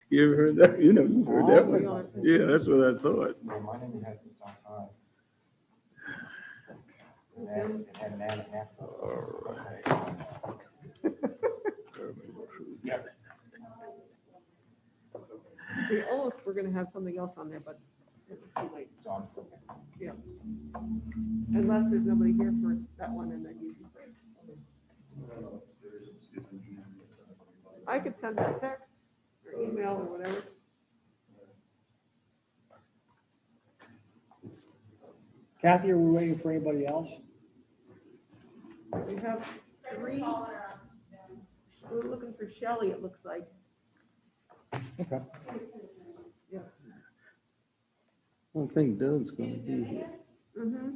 You ever heard that? You know, you've heard that Oh, one. Yeah, that's what I thought. Yeah, my name has been some time. It had an ad and a half. Yeah. We almost were gonna have something else on there, but it was too late. So I'm still. Yeah. Unless there's nobody here for that one and then you can. I could send that text or email or whatever. Kathy, are we waiting for anybody else? We have three. We're looking for Shelley, it looks like. Okay. Yeah. I don't think Doug's gonna be here. Mm-hmm.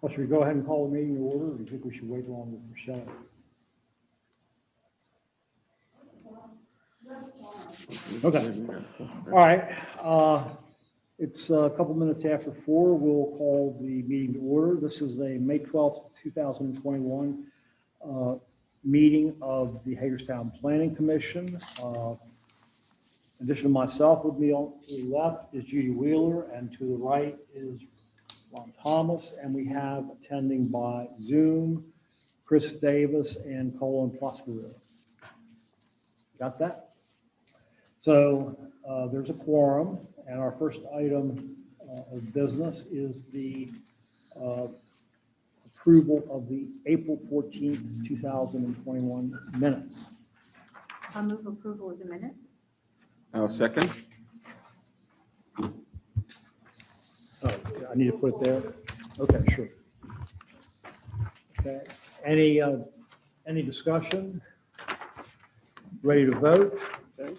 Well, should we go ahead and call the meeting to order, or do you think we should wait longer for Shelley? Okay. All right, it's a couple minutes after 4. We'll call the meeting to order. This is a May 12th, 2021 meeting of the Hagerstown Planning Commission. In addition to myself, with me on the left is Judy Wheeler, and to the right is Ron Thomas, and we have attending by Zoom, Chris Davis and Colin Ploskero. Got that? So there's a quorum, and our first item of business is the approval of the April 14th, 2021 minutes. I'll move approval of the minutes. I'll second. Oh, I need to put it there? Okay, sure. Okay, any discussion? Ready to vote? Okay.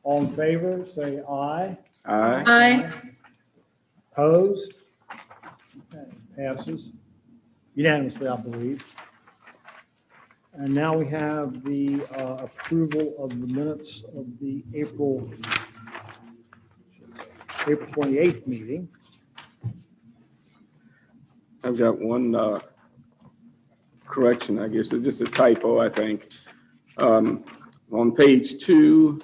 All in favor, say aye. Aye. Aye. Opposed? Okay, passes unanimously, I believe. And now we have the approval of the minutes of the April 28th meeting. I've got one correction, I guess. It's just a typo, I think. On page 2,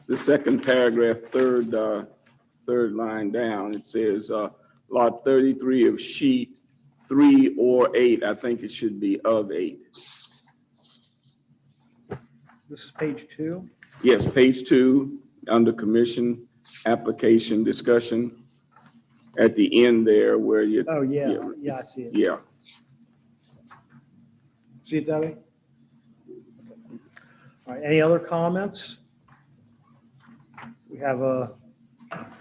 the second paragraph, third line down, it says lot 33 of sheet 3 or 8. I think it should be of 8. This is page 2. Yes, page 2, under commission, application, discussion. At the end there where you. Oh, yeah, yeah, I see it. Yeah. See it, Debbie? All right, any other comments? We have a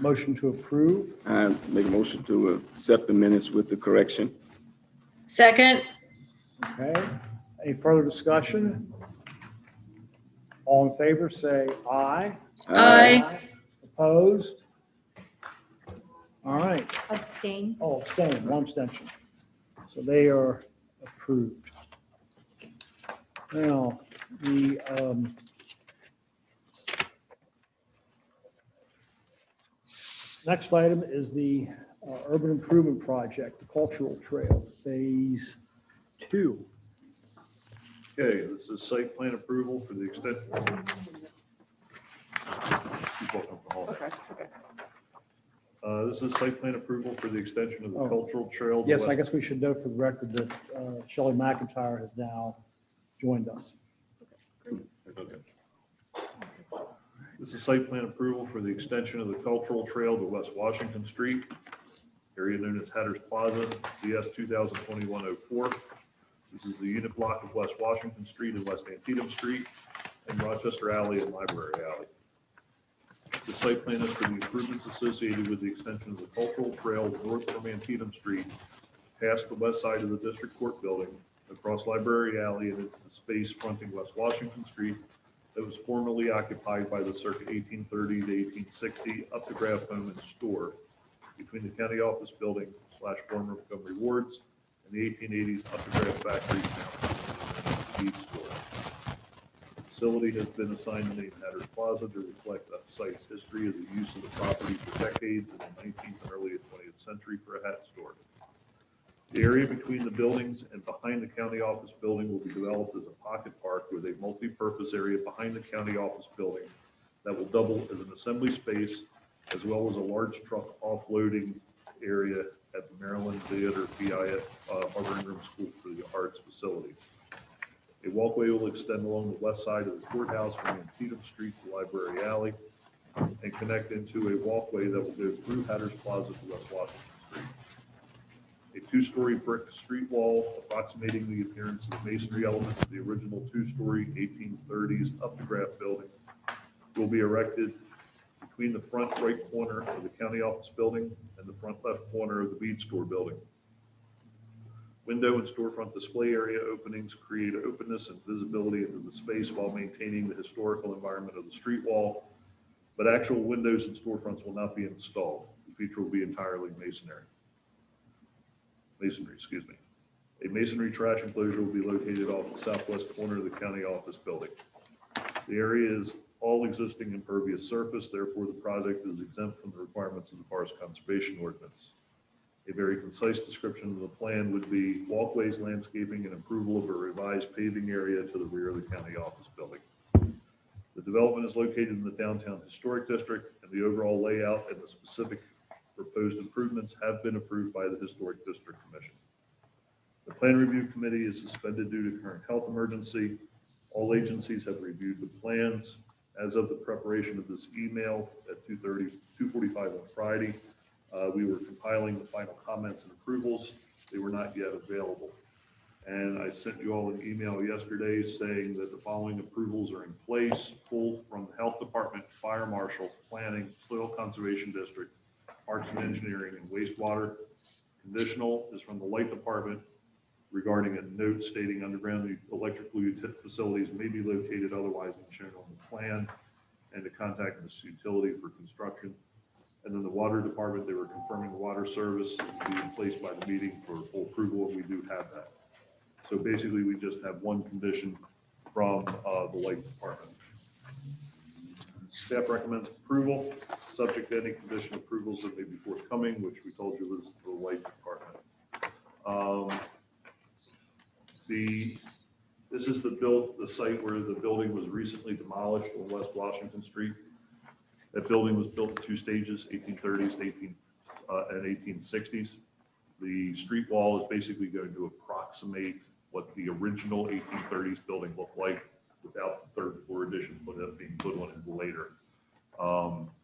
motion to approve. I make a motion to accept the minutes with the correction. Second. Okay, any further discussion? All in favor, say aye. Aye. Opposed? All right. Abstain. Oh, abstain, one abstention. So they are approved. Now, the next item is the urban improvement project, the Cultural Trail, Phase 2. Okay, this is site plan approval for the extent. Okay, okay. This is site plan approval for the extension of the Oh. cultural trail. to Yes, I west- guess we should note for the record that Shelley McIntyre has now joined us. Okay. This is site plan approval for the extension of the cultural trail to West Washington Street, area known as Hatter's Plaza, CS 2021-04. This is the unit block of West Washington Street and West Antietam Street, and Rochester Alley and Library Alley. The site plan is for the improvements associated with the extension of the cultural trail north from Antietam Street, past the west side of the District Court building, across Library Alley and into the space fronting West Washington Street that was formerly occupied by the circa 1830 to 1860 Updegraft Home and Store between the county office building former Montgomery Wards, and the 1880s Underground Factory feed store. The facility has been assigned the name Hatters Plaza to reflect the site's history of the use of the property for decades in the 19th and early 20th century for a hat store. The area between the buildings and behind the county office building will be developed as a pocket park with a multi-purpose area behind the county office building that will double as an assembly space, as well as a large truck offloading area at the Maryland Theater PI Harbor Ingram School for the Arts facility. A walkway will extend along the west side of the courthouse from Antietam Street to Library Alley and connect into a walkway that will go through Hatters Plaza to West Washington Street. A two-story brick street wall approximating the appearance of the masonry elements of the original two-story 1830s Updegraft building will be erected between the front right corner of the county office building and the front left corner of the bead store building. Window and storefront display area openings create openness and visibility into the space while maintaining the historical environment of the street wall, but actual windows and storefronts will not be installed. The feature will be entirely masonry. A masonry trash enclosure will be located off the southwest corner of the county office building. The area is all existing impervious surface, therefore the project is exempt from the requirements of the Forest Conservation Ordinance. A very concise description of the plan would be walkways, landscaping, and approval of a revised paving area to the rear of the county office building. The development is located in the downtown historic district, and the overall layout and the specific proposed improvements have been approved by the Historic District Commission. The Plan Review Committee is suspended due to current health emergency. All agencies have reviewed the plans. As of the preparation of this email at 2:45 on Friday, we were compiling the final comments and approvals. They were not yet available. And I sent you all an email yesterday saying that the following approvals are in place, pulled from the Health Department, Fire Marshal, Planning, Soil Conservation District, Parks and Engineering, and Wastewater. Conditional is from the Light Department regarding a note stating underground electrical facilities may be located otherwise than shown on the plan, and to contact this utility for construction. And then the Water Department, they were confirming the water service will be in place by the meeting for full approval, and we do have that. So basically, we just have one condition from the Light Department. Staff recommends approval, subject to any condition approvals that may be forthcoming, which we told you was the Light Department. This is the site where the building was recently demolished on West Washington Street. That building was built in two stages, 1830s and 1860s. The street wall is basically going to approximate what the original 1830s building looked like without the third floor addition being put on it later.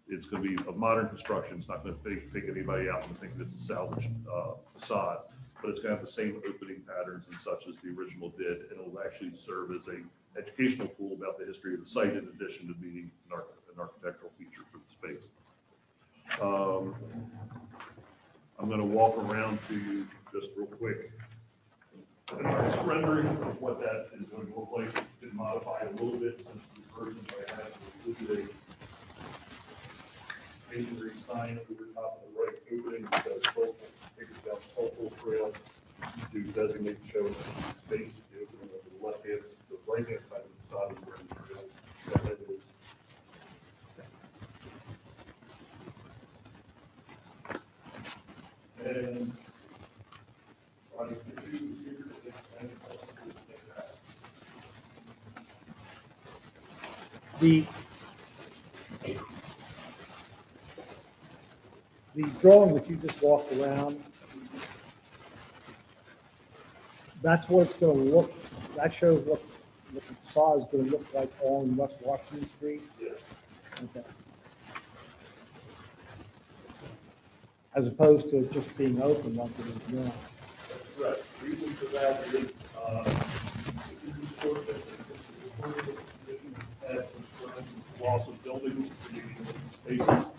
It's going to be a modern construction. It's not going to take anybody out and think that it's a salvage facade, but it's going to have the same opening patterns and such as the original did, and it will actually serve as an educational tool about the history of the site in addition to being an architectural feature for the space. I'm going to walk around to you just real quick. A nice rendering of what that is going to look like. It's been modified a little bit since the version I had included a masonry sign over the top of the right opening that says figures out cultural trail to designate and show the space. The opening of the left hand, the right hand side of the facade is where the trail is. And the drawing that you just walked around, that's what it's going to look, that shows what the facade is going to look like on West Washington Street? yeah. Okay. As opposed to just being open like it is now. Right. Reason for that is, loss of buildings, spaces,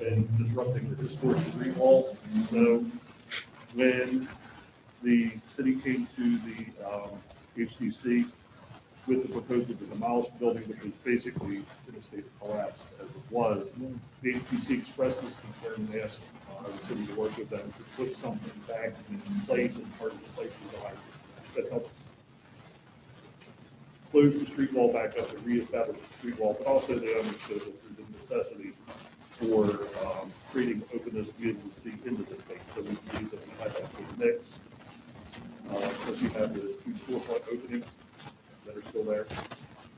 and disrupting the historic street walls. So when the city came to the HCC with the proposal to demolish the building, which was basically in a state of collapse as it was, the HCC expressed this concern and asked the city to work with them to put something back in place as part of the site design that helps close the street wall back up and reestablish the street wall, but also they understood that there's a necessity for creating openness to be able to see into the space. So we believe that we have that good mix. Because we have the two storefront openings that are still there,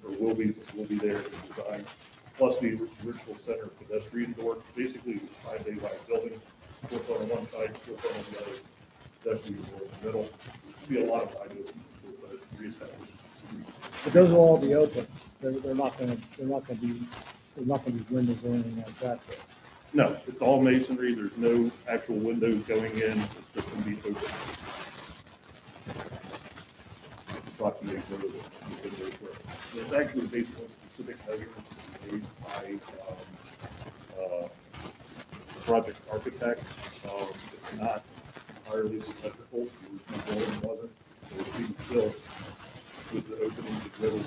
or will be there in the design, plus the original center pedestrian door. Basically, it's a 5 daylight building, storefront on one side, storefront on the other, pedestrian door in the middle. There'll be a lot of wide open to reestablish. But those will all be open. They're not gonna be windows or anything like that. No, it's all masonry. There's no actual windows going in. It's just going to be open. Approximately where the windows were. It's actually based on specific measurements made by the project architect. It's not entirely symmetrical. The building wasn't. It was being built with the opening in the middle.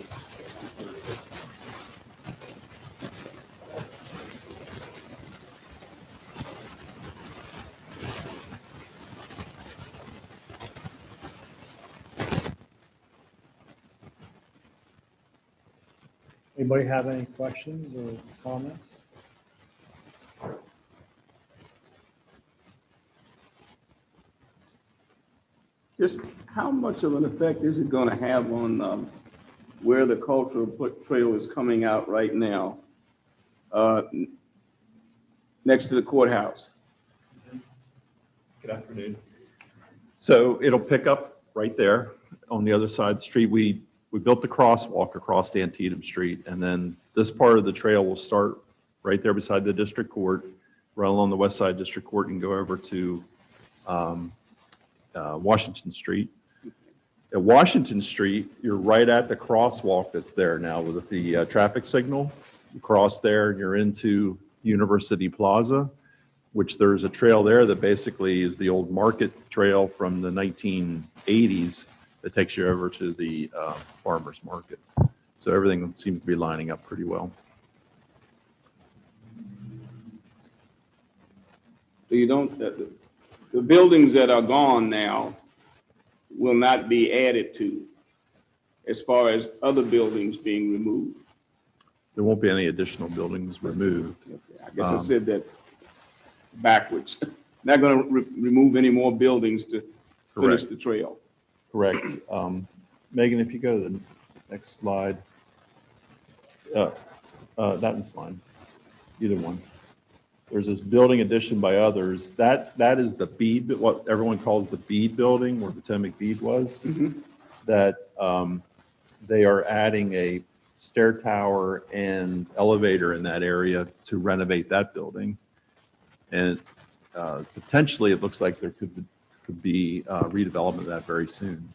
Anybody have any questions or comments? Just how much of an effect is it going to have on where the cultural trail is coming out right now, next to the courthouse? Good afternoon. So it'll pick up right there on the other side of the street. We built the crosswalk across the Antietam Street, and then this part of the trail will start right there beside the district court, run along the west side district court, and go over to Washington Street. At Washington Street, you're right at the crosswalk that's there now with the traffic signal. You cross there, and you're into University Plaza, which there's a trail there that basically is the old market trail from the 1980s that takes you over to the farmer's market. So everything seems to be lining up pretty well. So you don't, the buildings that are gone now will not be added to as far as other buildings being removed. There won't be any additional buildings removed. Okay, I guess I said that backwards. Not going to remove any more buildings to finish Correct. the trail. Correct. Megan, if you go to the next slide. That one's fine. Either one. There's this building addition by others. That is the bead, what everyone calls the bead building where Potomac Bead was. That they are adding a stair tower and elevator in that area to renovate that building. And potentially it looks like there could be redevelopment of that very soon.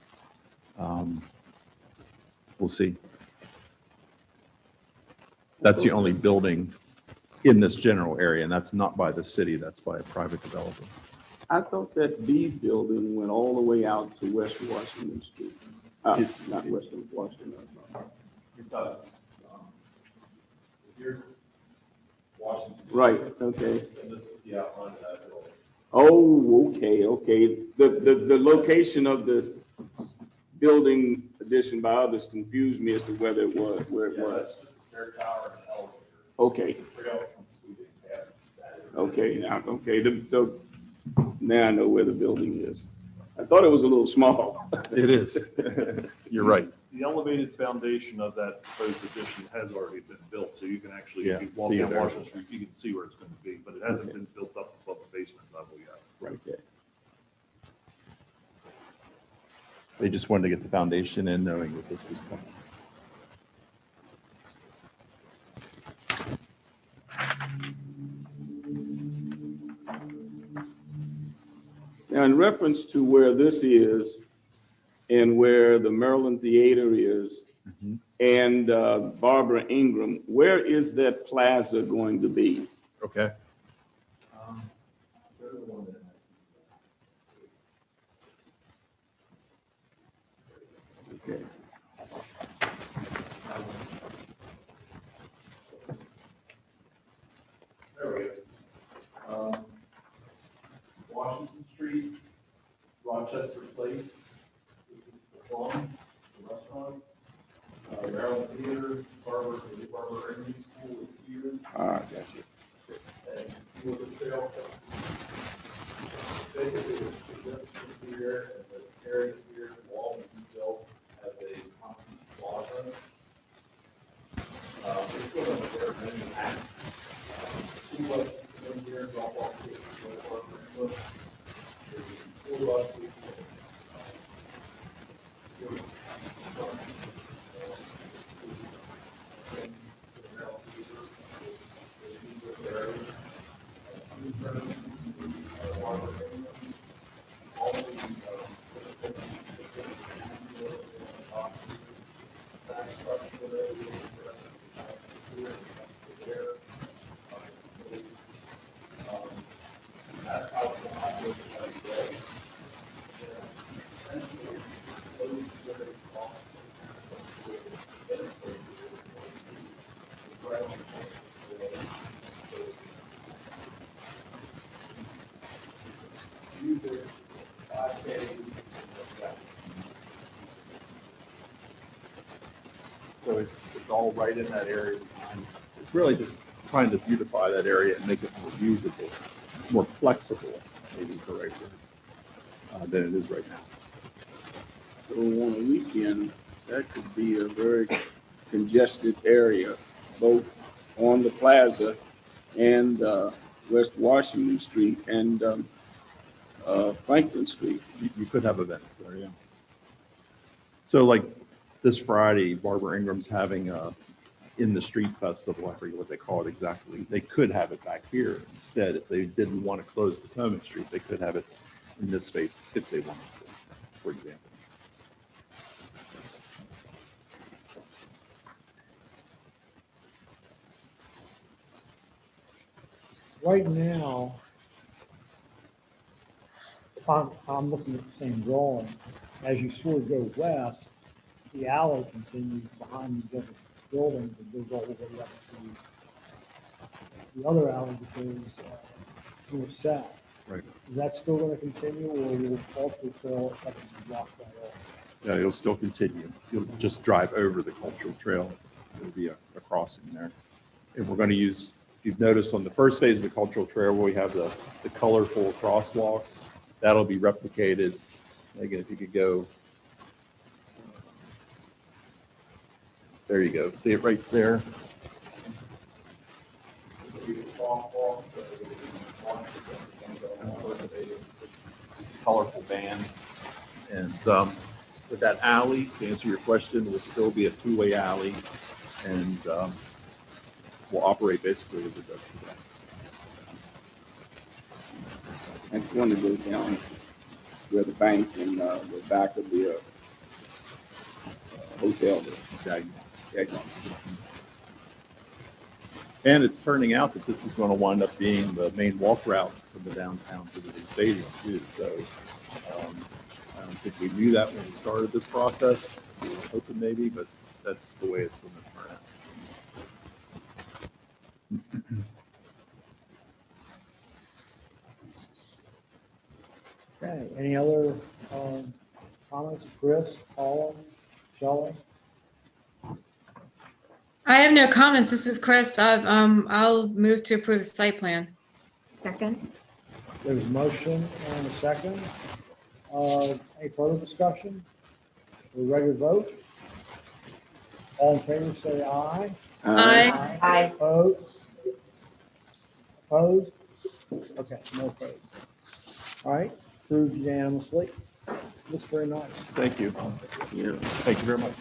We'll see. That's the only building in this general area, and that's not by the city, that's by a private developer. I thought that B building went all the way out to West Washington Street. Not West Washington. Here's Washington. Right, okay. And this is the outline of that building. Oh, okay. The location of the building addition by others confused me as to whether it was, where it was. That's just a stair tower and elevator. Okay, Trail comes sweeping past that area. okay, so now I know where the building is. I thought it was a little small. It is. You're right. The elevated foundation of that proposed addition has already been built, so you can actually, Yeah, if you walk see it down there. Washington Street, you can see where it's going to be, but it hasn't Okay. been built up above the basement level yet. Right there. They just wanted to get the foundation in knowing that this was coming. Now, in reference to where this is and where the Maryland Theater is and Barbara Ingram, where is that plaza going to be? Okay. Okay. There we go. Rochester Place. This is the Plum, the restaurant. Maryland Theater, Barber Early School is here. Ah, gotcha. And you look at the trail. Basically, it's here, and the area here, wall and built as a concrete plaza. It's sort of there are many acts. School bus in here, drop off kids, go park, English. There's a school bus. So it's all right in that area behind. It's really just trying to beautify that area and make it more usable, more flexible, maybe is the right word, than it is right now. So on a weekend, that could be a very congested area, both on the plaza and West Washington Street and Franklin Street. You could have events there, yeah. So like this Friday, Barbara Ingram's having a in the street festival. I forget what they call it exactly. They could have it back here instead. If they didn't want to close Potomac Street, they could have it in this space if they wanted to, for example. Right now, if I'm looking at the same drawing, as you sort of go west, the alley continues behind the other buildings and goes all the way up to the other alley that goes north south. Right. Is that still going to continue, or will cultural trail effectively block that off? Yeah, it'll still continue. You'll just drive over the cultural trail. There'll be a crossing there. And we're going to use, if you've noticed on the first phase of the cultural trail where we have the colorful crosswalks, that'll be replicated. Again, if you could go, there you go. See it right there? Colorful bands. And with that alley, to answer your question, will still be a two-way alley, and will operate basically as it does today. That's one that goes down where the bank and the back of the hotel. And it's turning out that this is going to wind up being the main walk route from the downtown to the new stadium too. So I don't think we knew that when we started this process. We were hoping maybe, but that's the way it's going to turn out. Okay, any other comments? Chris, Paula, Shelley? I have no comments. This is Chris. I'll move to approve the site plan. Second? There's a motion and a second. Any further discussion? We ready to vote? All in favor, say aye. Aye. Aye. Opposed? Opposed? Okay, no opposed. All right, approved unanimously. Looks very nice. Thank you. Yeah. Thank you very much.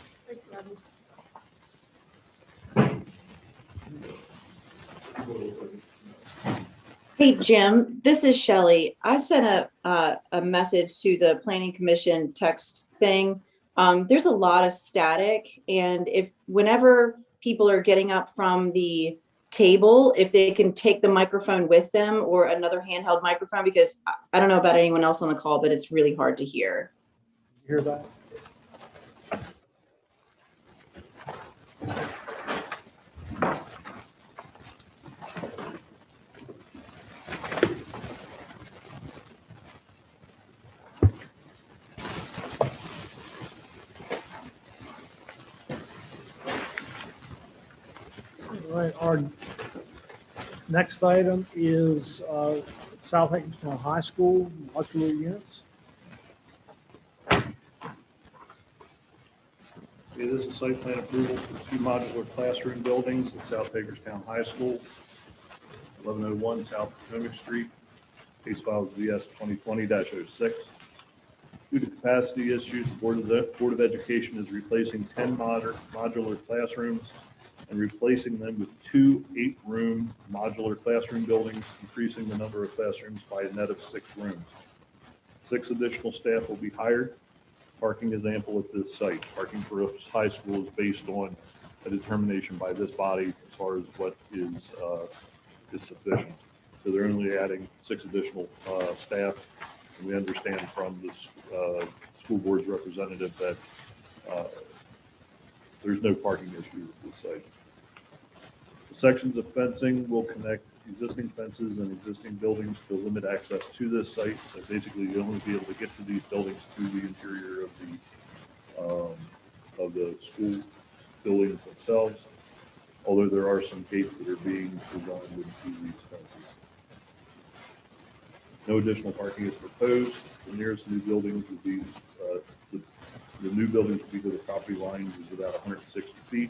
Hey, Jim, this is Shelley. I sent a message to the planning commission text thing. There's a lot of static, and whenever people are getting up from the table, if they can take the microphone with them or another handheld microphone, because I don't know about anyone else on the call, but it's really hard to hear. You hear that? All right, our next item is South Hickinson High School modular units. Okay, this is site plan approval for 2 modular classroom buildings at South Hagerstown High School, 1101 South Potomac Street, case file ZS 2020-06. Due to capacity issues, the Board of Education is replacing 10 modular classrooms and replacing them with 2 8-room modular classroom buildings, increasing the number of classrooms by a net of 6 rooms. 6 additional staff will be hired. Parking is ample at this site. Parking for a high school is based on a determination by this body as far as what is sufficient. So they're only adding 6 additional staff. And we understand from the school board's representative that there's no parking issue at this site. The sections of fencing will connect existing fences and existing buildings to limit access to this site. So basically, you'll only be able to get to these buildings through the interior of the school buildings themselves, although there are some gates that are being designed into these fences. No additional parking is proposed. The nearest new buildings would be, the new buildings would be to the property line, which is about 160 feet.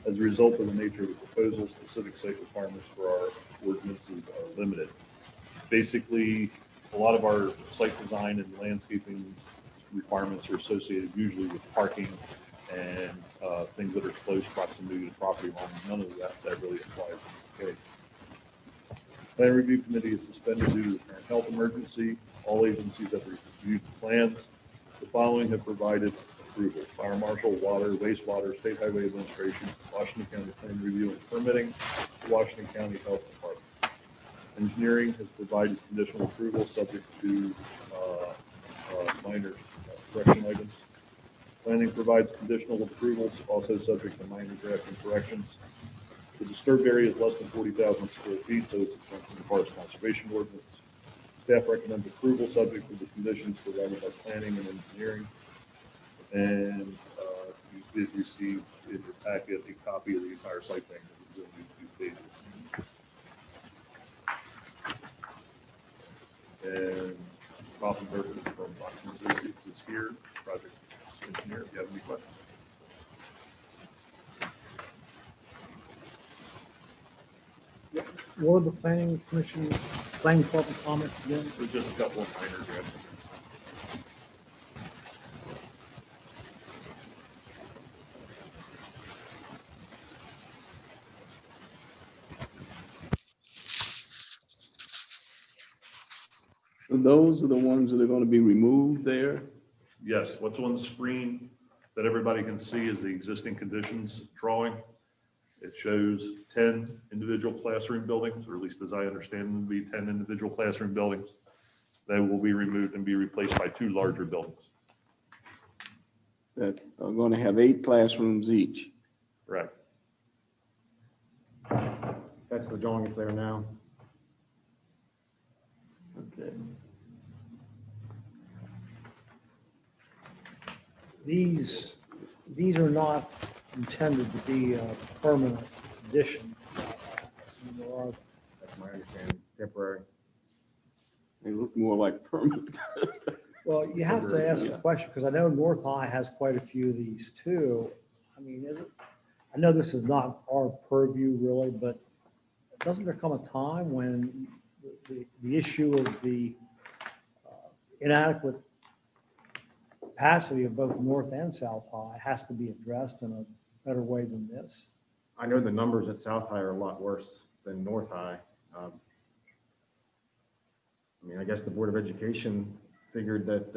As a result of the nature of the proposal, specific site requirements for our ordinances are limited. Basically, a lot of our site design and landscaping requirements are associated usually with parking and things that are close proximity to the property line. None of that really applies in this case. Plan review committee is suspended due to the current health emergency. All agencies have reviewed the plans. The following have provided approval: Fire Marshal, Water, Wastewater, State Highway Administration, Washington County Plan Review and Permitting, Washington County Health Department. Engineering has provided conditional approval subject to minor correction items. Planning provides conditional approvals, also subject to minor drafting corrections. The disturbed area is less than 40,000 square feet, so it's exempt from the Forest Conservation Ordinance. Staff recommends approval subject to the conditions provided by planning and engineering. And you did receive in your packet a copy of the entire site plan. That was only 2 pages. And Bob Burton from Boston Associates is here, project engineer, if you have any questions. What are the planning commission, planning department comments again? There's just a couple of minor drafts. So those are the ones that are going to be removed there? Yes, what's on the screen that everybody can see is the existing conditions drawing. It shows 10 individual classroom buildings, or at least as I understand them to be 10 individual classroom buildings. They will be removed and be replaced by 2 larger buildings. That are going to have 8 classrooms each. Right. That's the drawing that's there now. Okay. These are not intended to be a permanent addition. There are, That's my understanding, temporary. They look more like permanent. well, you have to ask the question, because I know North High has quite a few of these too. I mean, I know this is not our purview really, but doesn't there come a time when the issue of the inadequate capacity of both North and South High has to be addressed in a better way than this? I know the numbers at South High are a lot worse than North High. I mean, I guess the Board of Education figured that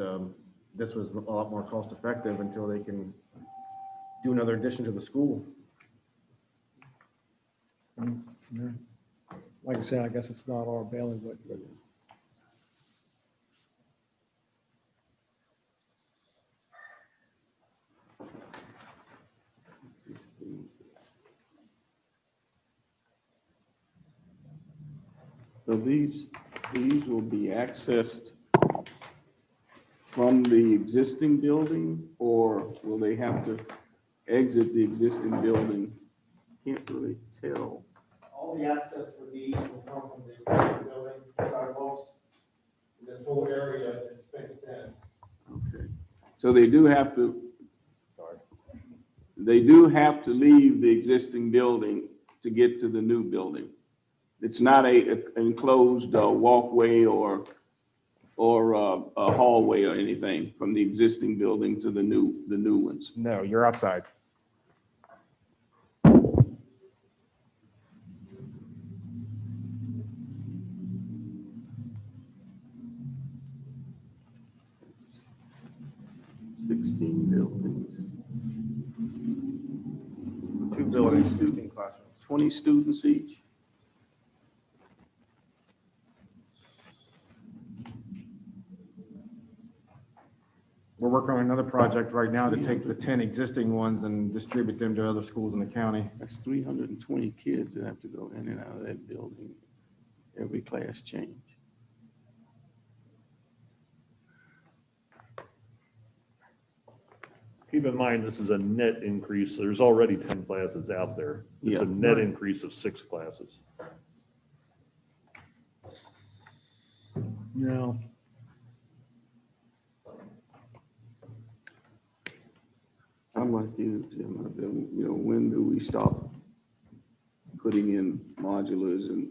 this was a lot more cost effective until they can do another addition to the school. Yeah. Like I said, I guess it's not our bailiwick, but So these will be accessed from the existing building, or will they have to exit the existing building can't really tell. All the access for these will come from the existing building, sidewalks. This whole area is fenced in. Okay. So they do have to, they do have to leave the existing building to get to the new building. It's not a enclosed walkway or a hallway or anything from the existing building to the new ones. No, you're outside. Sixteen buildings, 2 buildings, 16 classrooms. 20 students each. We're working on another project right now to take the 10 existing ones and distribute them to other schools in the county. That's 320 kids that have to go in and out of that building, every class change. Keep in mind, this is a net increase. There's already 10 classes out there. It's a Yeah. net increase of 6 classes. No. I'm like you, Jim. When do we stop putting in modulars and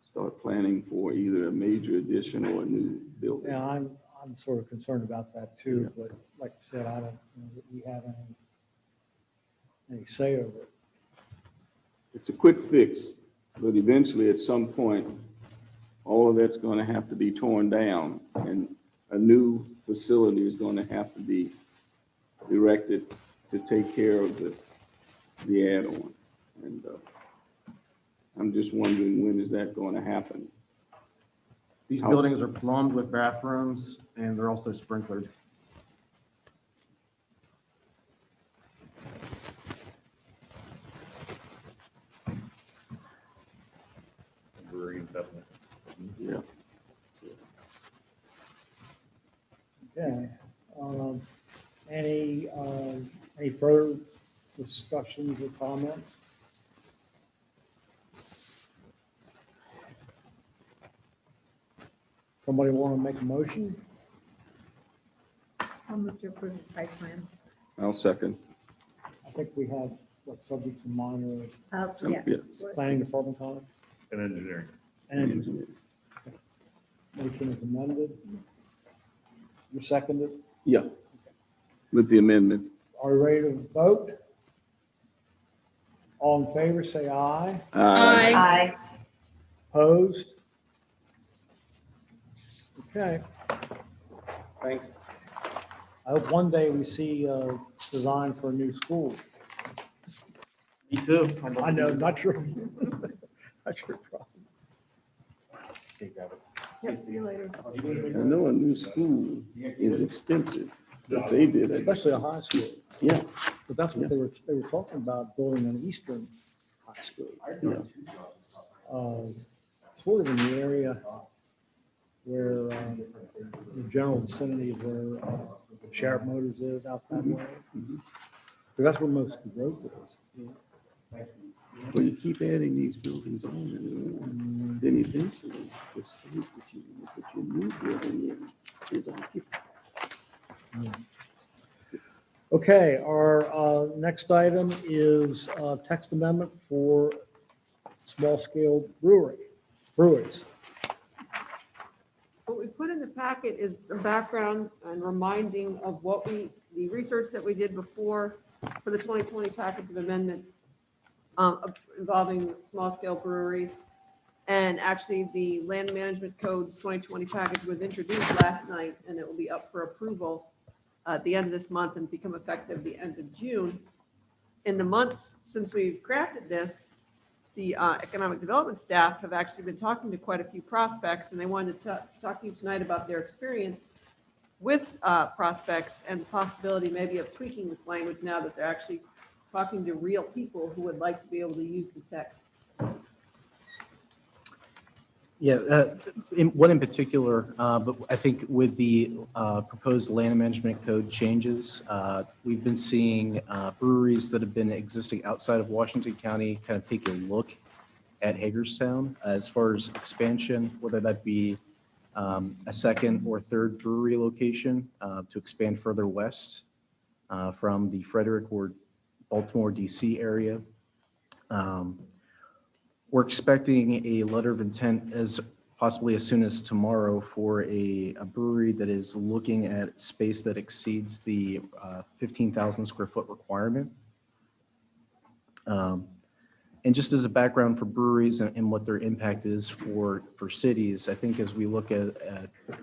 start planning for either a major addition or a new building? Yeah, I'm sort of concerned about that too, but like I said, I don't know that we have any say over it. It's a quick fix, but eventually at some point, all of that's going to have to be torn down and a new facility is going to have to be erected to take care of the add-on. And I'm just wondering, when is that going to happen? These buildings are plumbed with bathrooms and they're also sprinklered. Brewery and definitely. Yeah. Okay. Any further discussions or comments? Somebody want to make a motion? I'll move to approve the site plan. I'll second. I think we have, subject to minor Yeah. planning department comment And engineering. and engineering. Motion is amended. You seconded. Yeah, with the amendment. Are we ready to vote? All in favor, say aye. Aye. Opposed? Okay. Thanks. I hope one day we see a design for a new school. Me too. I know, not sure. Not sure. Yep, see you later. I know a new school is expensive, but they did it. Especially a high school. Yeah, But that's what they were talking about, building an eastern high school. yeah. Sort of in the area where the general vicinity of where Sheriff Motors is out that way. Because that's where most of the growth is. Well, you keep adding these buildings on, and then eventually, the space that you put your new building in is occupied. Okay, our next item is text amendment for small-scale breweries. What we put in the packet is some background and reminding of the research that we did before for the 2020 package of amendments involving small-scale breweries. And actually, the Land Management Code's 2020 package was introduced last night, and it will be up for approval at the end of this month and become effective the end of June. In the months since we've crafted this, the economic development staff have actually been talking to quite a few prospects, and they wanted to talk to you tonight about their experience with prospects and the possibility maybe of tweaking this language now that they're actually talking to real people who would like to be able to use the text. Yeah, one in particular, but I think with the proposed land management code changes, we've been seeing breweries that have been existing outside of Washington County kind of take a look at Hagerstown as far as expansion, whether that be a second or third brewery location to expand further west from the Frederick or Baltimore, DC area. We're expecting a letter of intent as possibly as soon as tomorrow for a brewery that is looking at space that exceeds the 15,000 square foot requirement. And just as a background for breweries and what their impact is for cities, I think as we look at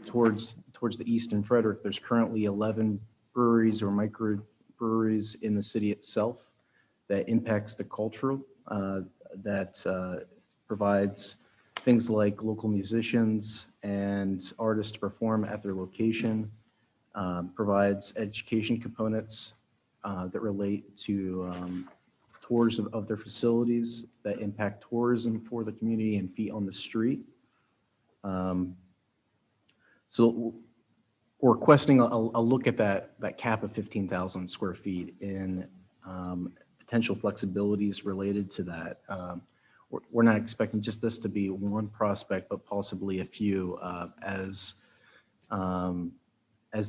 towards the east in Frederick, there's currently 11 breweries or microbreweries in the city itself that impacts the cultural, that provides things like local musicians and artists to perform at their location, provides education components that relate to tours of their facilities that impact tourism for the community and feet on the street. So we're requesting a look at that cap of 15,000 square feet in potential flexibilities related to that. We're not expecting just this to be one prospect, but possibly a few as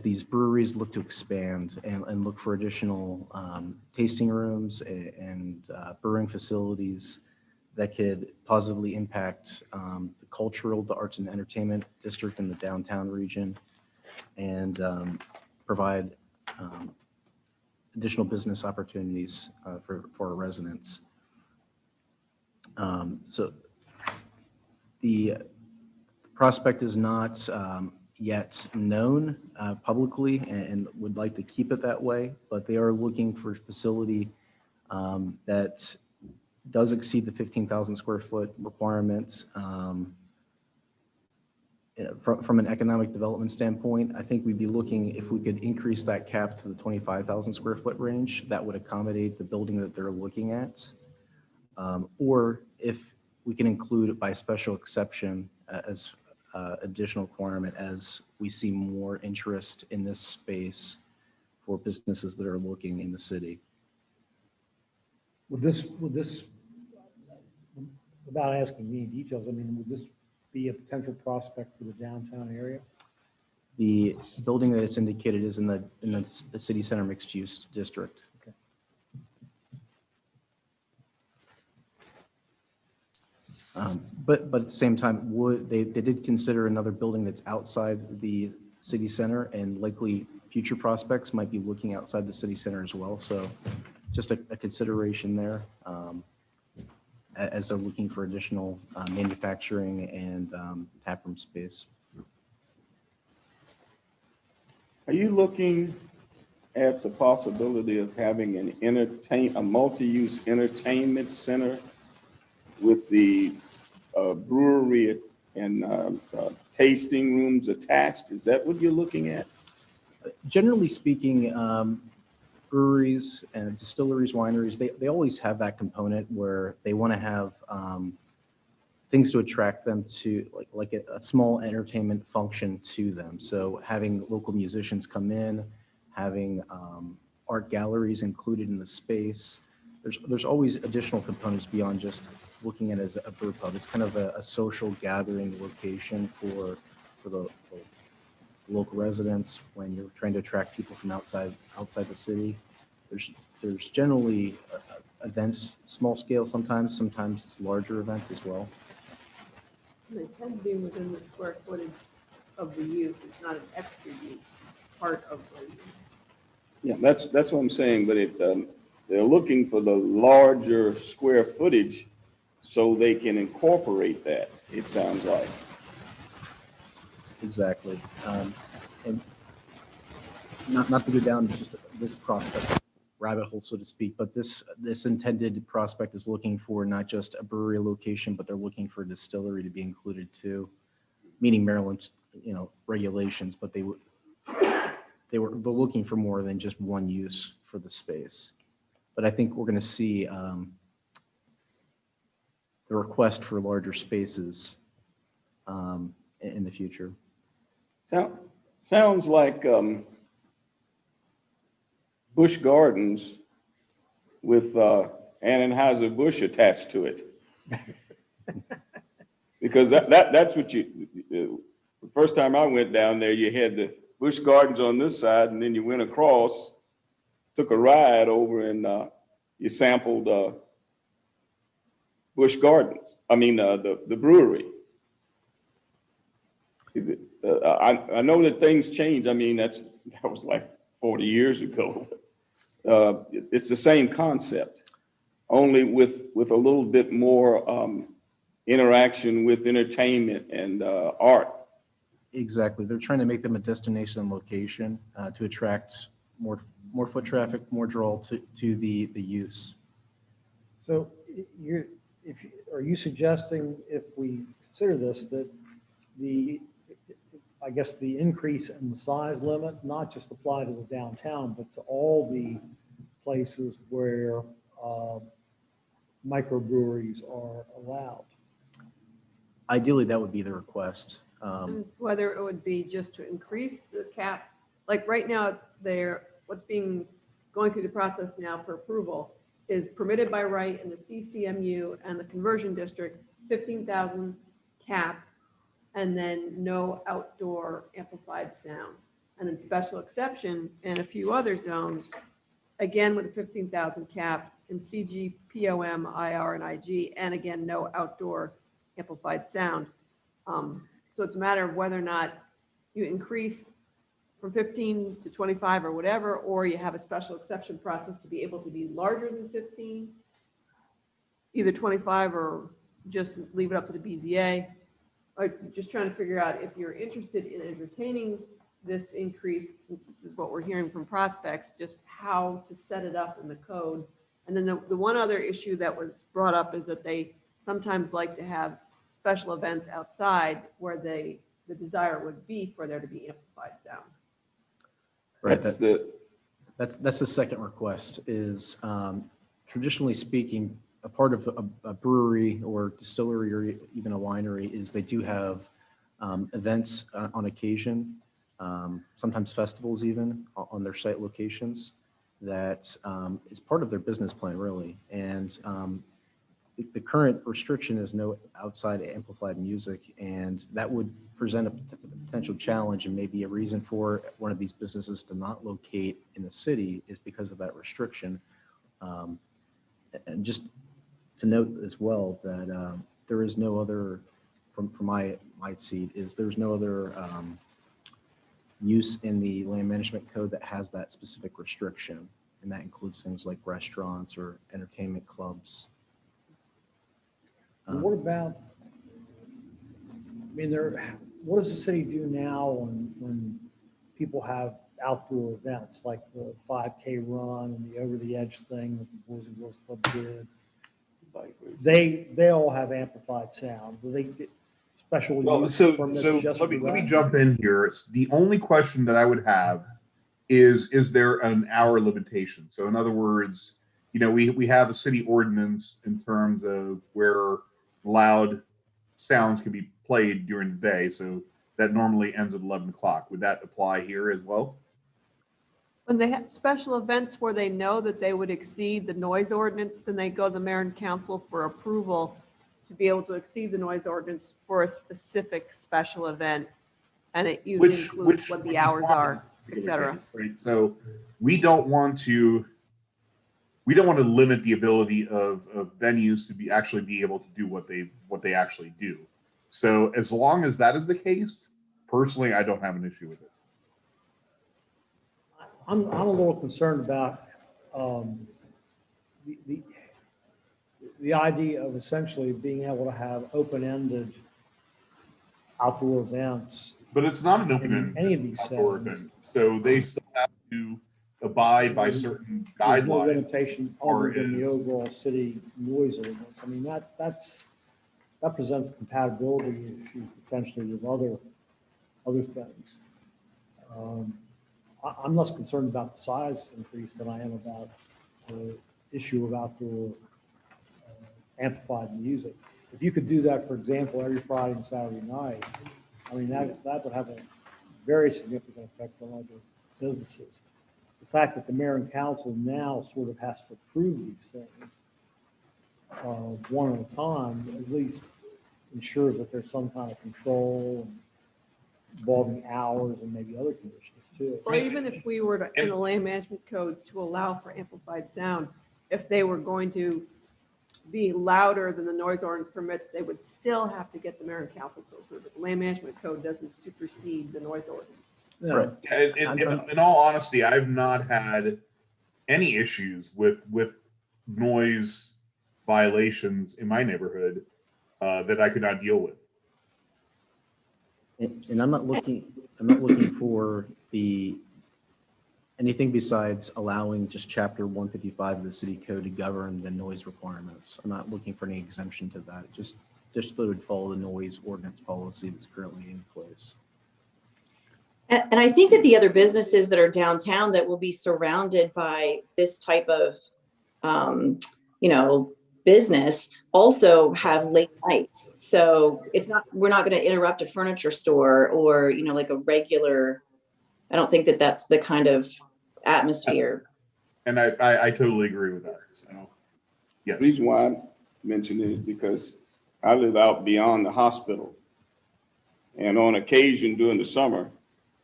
these breweries look to expand and look for additional tasting rooms and brewing facilities that could positively impact the cultural, the arts and entertainment district in the downtown region and provide additional business opportunities for our residents. So the prospect is not yet known publicly and would like to keep it that way, but they are looking for a facility that does exceed the 15,000 square foot requirements. From an economic development standpoint, I think we'd be looking if we could increase that cap to the 25,000 square foot range, that would accommodate the building that they're looking at. Or if we can include it by special exception as additional requirement as we see more interest in this space for businesses that are looking in the city. Would this, without asking me details, I mean, would this be a potential prospect for the downtown area? The building that is indicated is in the city center mixed use district. Okay. But at the same time, they did consider another building that's outside the city center, and likely future prospects might be looking outside the city center as well. So just a consideration there as they're looking for additional manufacturing and taproom space. Are you looking at the possibility of having a multi-use entertainment center with the brewery and tasting rooms attached? Is that what you're looking at? Generally speaking, breweries and distilleries, wineries, they always have that component where they want to have things to attract them to, like a small entertainment function to them. So having local musicians come in, having art galleries included in the space. There's always additional components beyond just looking at it as a brew pub. It's kind of a social gathering location for the local residents when you're trying to attract people from outside the city. There's generally events, small scale sometimes it's larger events as well. They tend to be within the square footage of the use. It's not an extra use, part of the use. Yeah, that's what I'm saying, but they're looking for the larger square footage so they can incorporate that, it sounds like. Exactly. And not to go down just this prospect rabbit hole, so to speak, but this intended prospect is looking for not just a brewery location, but they're looking for a distillery to be included too, meeting Maryland's regulations, but they're looking for more than just one use for the space. But I think we're going to see the request for larger spaces in the future. Sounds like Busch Gardens with Anheuser-Busch attached to it. Because that's what the first time I went down there, you had the Busch Gardens on this side, and then you went across, took a ride over, and you sampled Busch Gardens. I mean, the brewery. Is it, I know that things change. I mean, that was like 40 years ago. It's the same concept, only with a little bit more interaction with entertainment and art. Exactly. They're trying to make them a destination location to attract more foot traffic, more draw to the use. So are you suggesting, if we consider this, that I guess the increase in the size limit, not just apply to the downtown, but to all the places where microbreweries are allowed? Ideally, that would be the request. And it's whether it would be just to increase the cap, like right now, going through the process now for approval is permitted by right in the CCMU and the conversion district, 15,000 cap, and then no outdoor amplified sound. And then special exception in a few other zones, again with a 15,000 cap in CG, POM, IR, and IG, and again, no outdoor amplified sound. So it's a matter of whether or not you increase from 15 to 25 or whatever, or you have a special exception process to be able to be larger than 15, either 25 or just leave it up to the BZA. Or just trying to figure out if you're interested in entertaining this increase, since this is what we're hearing from prospects, just how to set it up in the code. And then the one other issue that was brought up is that they sometimes like to have special events outside where the desire would be for there to be amplified sound. Right. That's the second request is traditionally speaking, a part of a brewery or distillery or even a winery is they do have events on occasion, sometimes festivals even on their site locations that is part of their business plan really. And the current restriction is no outside amplified music, and that would present a potential challenge and maybe a reason for one of these businesses to not locate in the city is because of that restriction. And just to note as well that there is no other, from my seat, there's no other use in the land management code that has that specific restriction, and that includes things like restaurants or entertainment clubs. And what about, what does the city do now when people have outdoor events like the 5K run and the over the edge thing that the Boys and Girls Club did? They all have amplified sound. Do they get special use permits just let me for that? jump in here. It's the only question that I would have is there an hour limitation? So in other words, we have a city ordinance in terms of where loud sounds can be played during the day. So that normally ends at 11 o'clock. Would that apply here as well? When they have special events where they know that they would exceed the noise ordinance, then they go to the mayor and council for approval to be able to exceed the noise ordinance for a specific special event. And it usually includes what the hours are, et cetera. Right. So we don't want to limit the ability of venues to be able to do what they actually do. So as long as that is the case, personally, I don't have an issue with it. I'm a little concerned about the idea of essentially being able to have open-ended outdoor events. But it's not an open-ended any of these outdoor settings. event. So they still have to abide by certain There's no guidelines. limitation other than the overall city noise ordinance. I mean, that presents compatibility issues potentially with other things. I'm less concerned about the size increase than I am about the issue of outdoor amplified music. If you could do that, for example, every Friday and Saturday night, I mean, that would have a very significant effect on other businesses. The fact that the mayor and council now sort of has to approve these things one at a time, at least ensures that there's some kind of control involving hours and maybe other conditions too. Well, even if we were to, in the land management code, to allow for amplified sound, if they were going to be louder than the noise ordinance permits, they would still have to get the mayor and council to approve it. The land management code doesn't supersede the noise ordinance. Right. In all honesty, I've not had any issues with noise violations in my neighborhood that I could not deal with. And I'm not looking for anything besides allowing just chapter 155 of the city code to govern the noise requirements. I'm not looking for any exemption to that. Just that it would follow the noise ordinance policy that's currently in place. And I think that the other businesses that are downtown that will be surrounded by this type of, business also have late nights. So we're not going to interrupt a furniture store or, like a regular, I don't think that that's the kind of atmosphere. And I totally agree with that. So, yes. The reason why I mention it is because I live out beyond the hospital. And on occasion during the summer,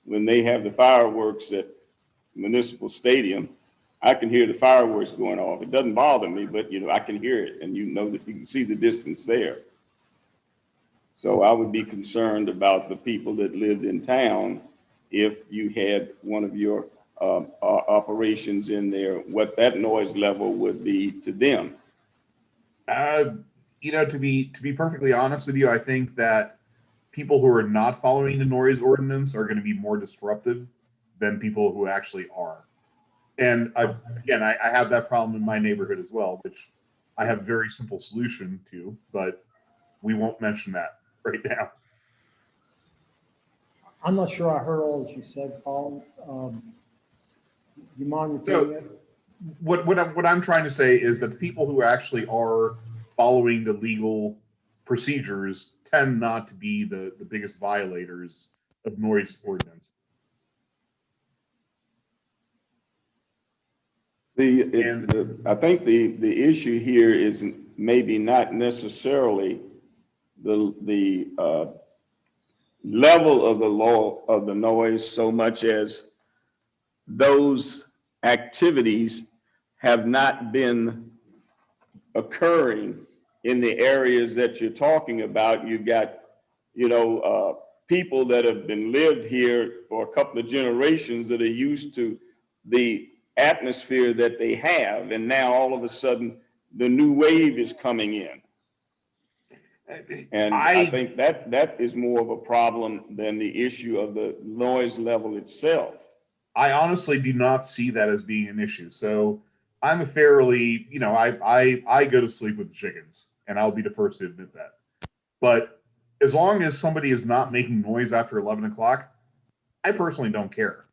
when they have the fireworks at Municipal Stadium, I can hear the fireworks going off. It doesn't bother me, but I can hear it, and that you can see the distance there. So I would be concerned about the people that lived in town if you had one of your operations in there, what that noise level would be to them. To be perfectly honest with you, I think that people who are not following the noise ordinance are going to be more disruptive than people who actually are. And I have that problem in my neighborhood as well, which I have a very simple solution to, but we won't mention that right now. I'm not sure I heard all that you said, Colin. You mind repeating it? What I'm trying to say is that the people who actually are following the legal procedures tend not to be the biggest violators of noise ordinance. I think the issue here is maybe not necessarily the level of the law of the noise so much as those activities have not been occurring in the areas that you're talking about. You've got, people that have been lived here for a couple of generations that are used to the atmosphere that they have, and now all of a sudden the new wave is coming in. And I think that is more of a problem than the issue of the noise level itself. I honestly do not see that as being an issue. So I'm a fairly, I go to sleep with the chickens, and I'll be the first to admit that. But as long as somebody is not making noise after 11 o'clock, I personally don't care.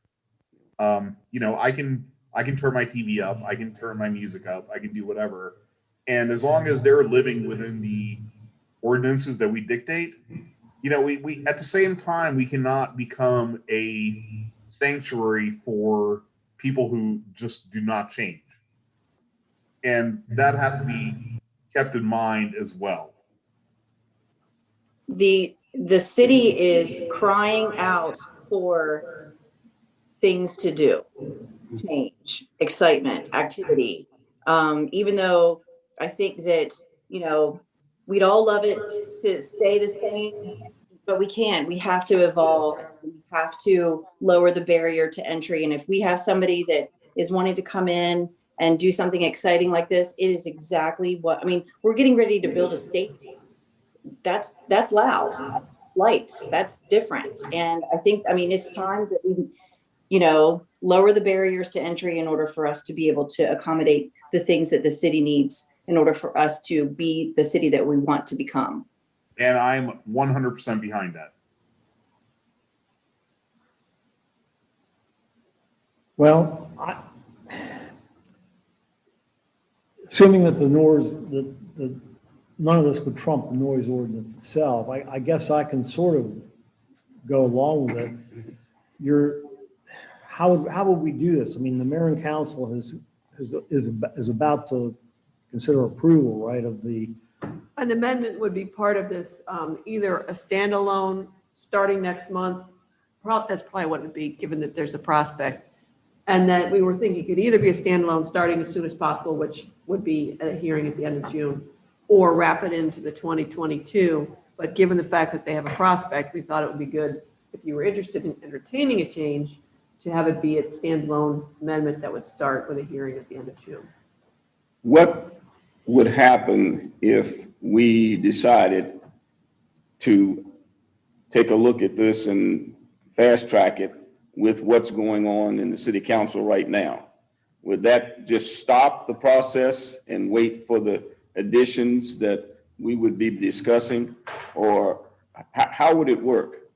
I can turn my TV up, I can turn my music up, I can do whatever. And as long as they're living within the ordinances that we dictate, we at the same time, we cannot become a sanctuary for people who just do not change. And that has to be kept in mind as well. The city is crying out for things to do, change, excitement, activity. Even though I think that, we'd all love it to stay the same, but we can't. We have to evolve. We have to lower the barrier to entry. And if we have somebody that is wanting to come in and do something exciting like this, it is exactly we're getting ready to build a stadium. That's loud, that's lights, that's different. And I think, it's time that we, lower the barriers to entry in order for us to be able to accommodate the things that the city needs in order for us to be the city that we want to become. And I'm 100% behind that. Well, assuming that the none of this would trump the noise ordinance itself. I guess I can sort of go along with it. How would we do this? I mean, the mayor and council is about to consider approval, right, of the, An amendment would be part of this, either a standalone starting next month. That's probably what it would be, given that there's a prospect. And that we were thinking it could either be a standalone starting as soon as possible, which would be a hearing at the end of June, or wrap it into the 2022. But given the fact that they have a prospect, we thought it would be good, if you were interested in entertaining a change, to have it be a standalone amendment that would start with a hearing at the end of June. What would happen if we decided to take a look at this and fast track it with what's going on in the city council right now? Would that just stop the process and wait for the additions that we would be discussing? Or how would it work?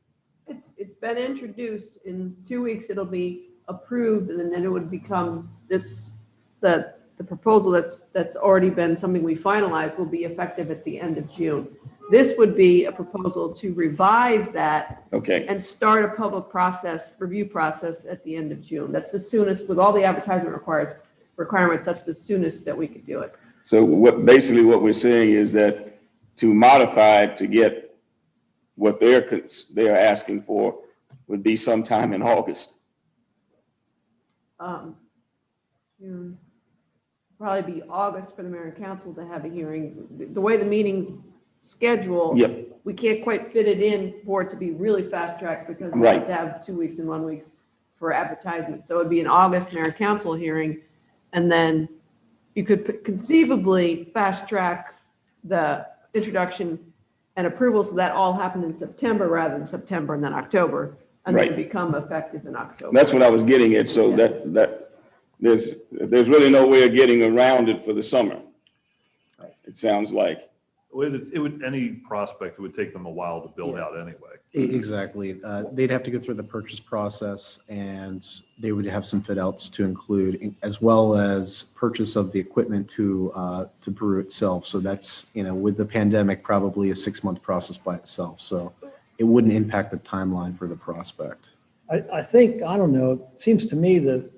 It's been introduced. In 2 weeks, it'll be approved, and then it would become the proposal that's already been something we finalized will be effective at the end of June. This would be a proposal to revise that. Okay. And start a public review process at the end of June. That's the soonest, with all the advertisement requirements, that's the soonest that we could do it. So basically what we're saying is that to modify it to get what they're asking for would be sometime in August. June, probably be August for the mayor and council to have a hearing. The way the meeting's scheduled, Yep. we can't quite fit it in for it to be really fast tracked because we Right. have to have 2 weeks and 1 week for advertisement. So it'd be an August mayor and council hearing, and then you could conceivably fast track the introduction and approval, so that all happened in September rather than September and then October, and then Right. become effective in October. That's what I was getting at. So that there's really no way of getting around it for the summer. It sounds like. Any prospect, it would take them a while to build out anyway. Exactly. They'd have to go through the purchase process, and they would have some fit outs to include, as well as purchase of the equipment to brew itself. So that's, with the pandemic, probably a 6-month process by itself. So it wouldn't impact the timeline for the prospect. I think, I don't know, it seems to me that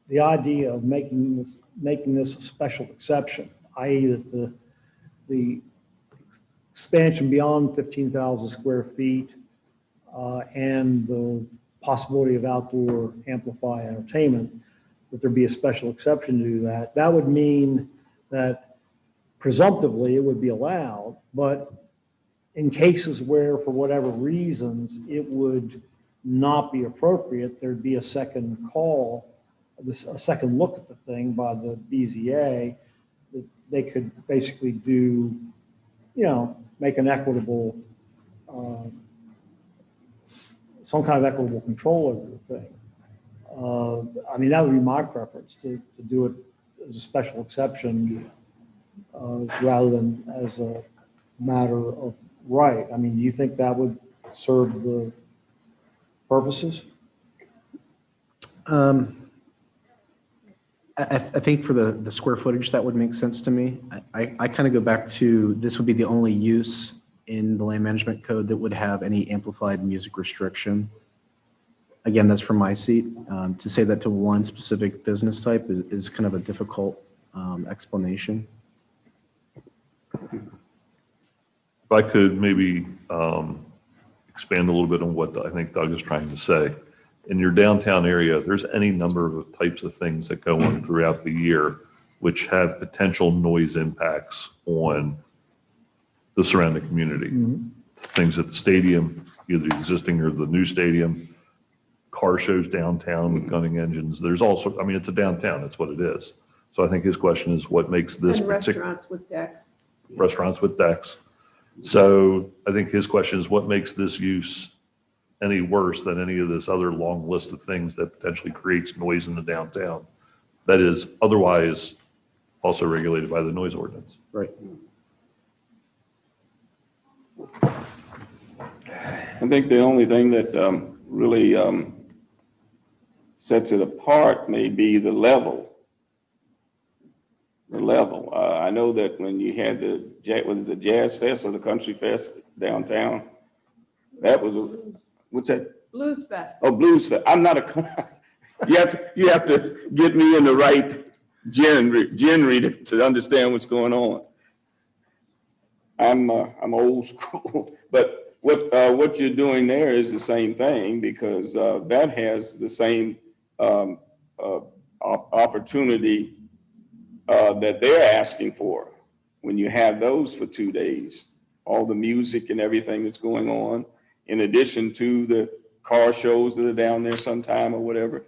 the idea of making this a special exception, i.e. that the expansion beyond 15,000 square feet and the possibility of outdoor amplified entertainment, that there be a special exception to that. That would mean that presumptively it would be allowed, but in cases where, for whatever reasons, it would not be appropriate, there'd be a second call, a second look at the thing by the BZA, that they could basically do, make an equitable, some kind of equitable control over the thing. I mean, that would be my preference, to do it as a special exception rather than as a matter of right. I mean, do you think that would serve the purposes? I think for the square footage, that would make sense to me. I kind of go back to, this would be the only use in the land management code that would have any amplified music restriction. Again, that's from my seat. To say that to one specific business type is kind of a difficult explanation. If I could maybe expand a little bit on what I think Doug is trying to say. In your downtown area, there's any number of types of things that go on throughout the year which have potential noise impacts on the surrounding community. Mm-hmm. Things at the stadium, either the existing or the new stadium, car shows downtown with gunning engines. There's also, I mean, it's a downtown, that's what it is. So I think his question is what makes this And particular. restaurants with decks. Restaurants with decks. So I think his question is what makes this use any worse than any of this other long list of things that potentially creates noise in the downtown that is otherwise also regulated by the noise ordinance. Right. I think the only thing that really sets it apart may be the level. I know that when you had what is it, Jazz Fest or the Country Fest downtown, that was what's that? Blues Fest. Oh, Blues Fest. I'm not you have to get me in the right genre to understand what's going on. I'm old school, but what you're doing there is the same thing, because that has the same opportunity that they're asking for. When you have those for 2 days, all the music and everything that's going on, in addition to the car shows that are down there sometime or whatever.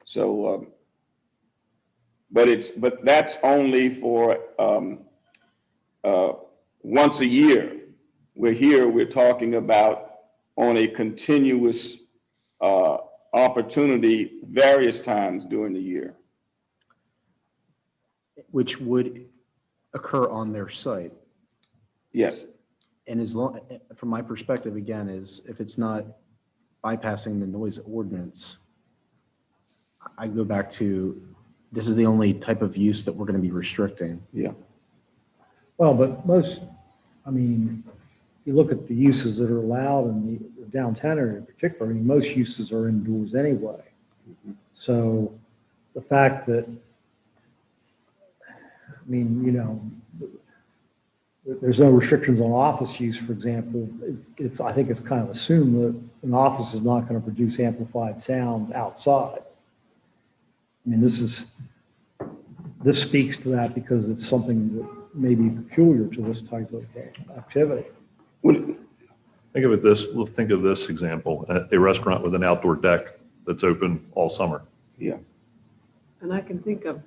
So, but that's only for once a year. We're talking about on a continuous opportunity various times during the year. Which would occur on their site. Yes. And as long, from my perspective, again, is if it's not bypassing the noise ordinance, I go back to, this is the only type of use that we're going to be restricting. Yeah. Well, but you look at the uses that are allowed in the downtown area in particular, most uses are indoors anyway. So the fact that, there's no restrictions on office use, for example, I think it's kind of assumed that an office is not going to produce amplified sound outside. This speaks to that because it's something that may be peculiar to this type of activity. Think of this example, a restaurant with an outdoor deck that's open all summer. Yeah. And I can think of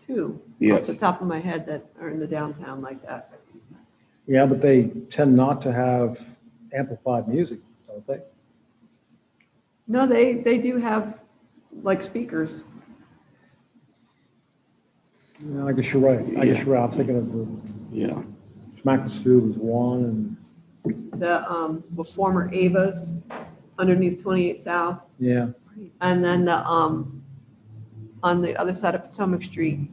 two Yes. off the top of my head that are in the downtown like that. Yeah, but they tend not to have amplified music, don't they? No, they do have like speakers. No, I guess you're right. I guess you're right. I'm thinking of the Yeah. Smack the Stew was one, The former Ava's underneath 28 South. yeah. And then on the other side of Potomac Street,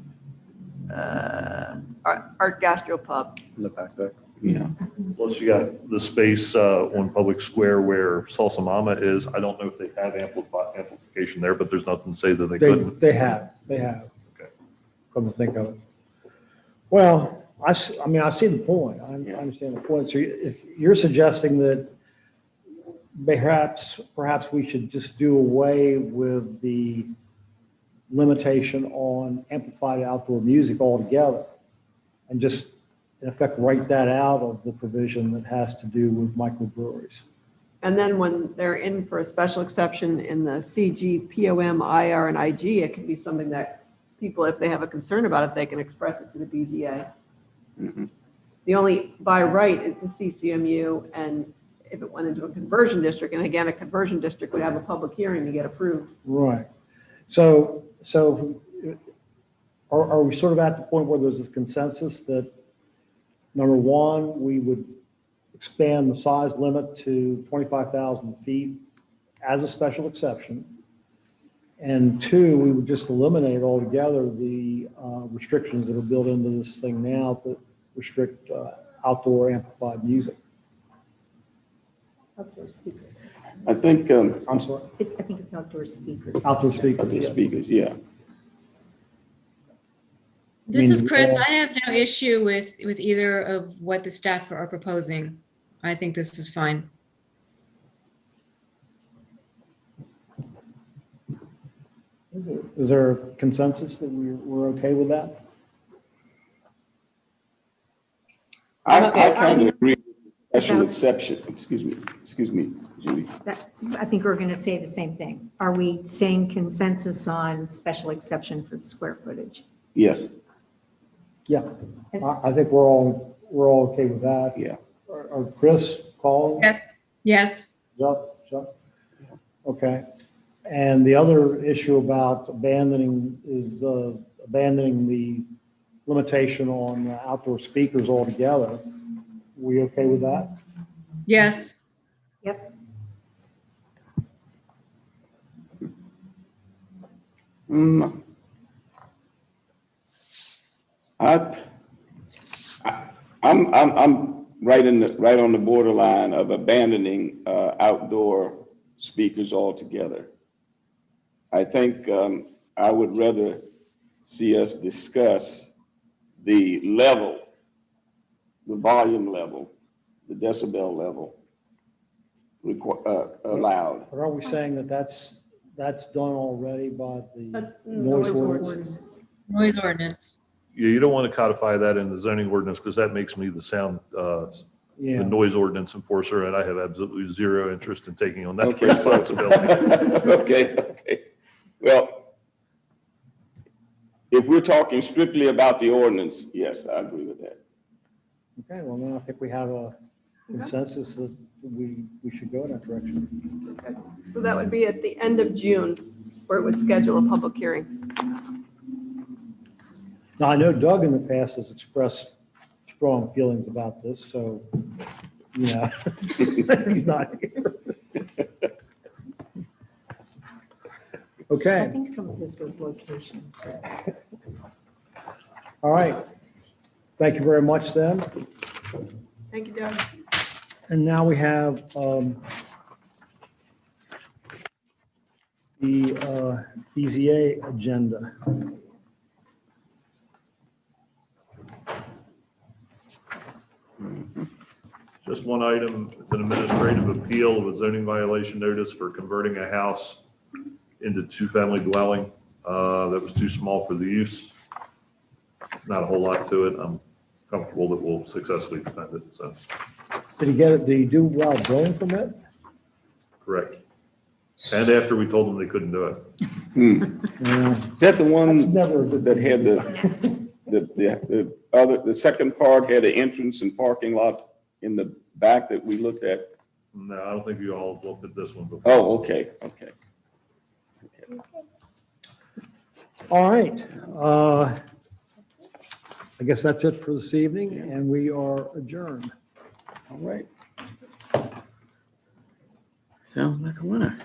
Art Gastropub. In the back there. Yeah. Plus you got the space on Public Square where Salsa Mama is. I don't know if they have amplification there, but there's nothing to say that they couldn't. They have. Okay. Come to think of it. Well, I see the point. I understand the point. So if you're suggesting that perhaps we should just do away with the limitation on amplified outdoor music altogether and just in effect write that out of the provision that has to do with microbreweries. And then when they're in for a special exception in the CG, POM, IR, and IG, it could be something that people, if they have a concern about it, they can express it to the BZA. Mm-hmm. The only by right is the CCMU, and if it went into a conversion district, and again, a conversion district would have a public hearing to get approved. Right. So are we sort of at the point where there's this consensus that, number one, we would expand the size limit to 25,000 feet as a special exception, and two, we would just eliminate altogether the restrictions that are built into this thing now that restrict outdoor amplified music? Outdoor speakers. I think, I'm sorry? I think it's outdoor speakers. Outdoor speakers. other speakers, yeah. This is Chris. all- I have no issue with either of what the staff are proposing. I think this is fine. Is there a consensus that we're okay with that? I Okay. kind of agree with the special exception. Excuse me, Judy. I think we're going to say the same thing. Are we saying consensus on special exception for the square footage? Yes, Yeah, I think we're all okay with that. yeah. Or Chris, Colin? Yes. Yes. Chuck? Okay. And the other issue about abandoning the limitation on outdoor speakers altogether. We okay with that? Yes. Yep. I'm right on the borderline of abandoning outdoor speakers altogether. I think I would rather see us discuss the level, the volume level, the decibel level allowed. But are we saying that that's done already by the That's noise noise ordinance? Noise ordinance. Yeah, you don't want to codify that in the zoning ordinance because that makes me the the Yeah, noise ordinance enforcer, and I have absolutely zero interest in taking on that Okay, so- responsibility. Okay. Well, if we're talking strictly about the ordinance, yes, I agree with that. okay, well, then I think we have a consensus that we should go in that direction. So that would be at the end of June, where it would schedule a public hearing. Now, I know Doug in the past has expressed strong feelings about this, so, yeah, he's not here. I Okay, think some of this was location. all right. Thank you very much then. Thank you, Doug. And now we have the BZA agenda. Just one item, it's an administrative appeal of a zoning violation notice for converting a house into two-family dwelling that was too small for the use. Not a whole lot to it. I'm comfortable that we'll successfully defend it, so, Did he get it, did he do well building permit? correct. And after we told them they couldn't do it. Yeah, Is that the one that's never a good. that had the second part had an entrance and parking lot in the back that we looked at? No, I don't think you all looked at this one before. Oh, okay. All right. I guess that's it for this evening, and we are adjourned. All right. Sounds like a winner.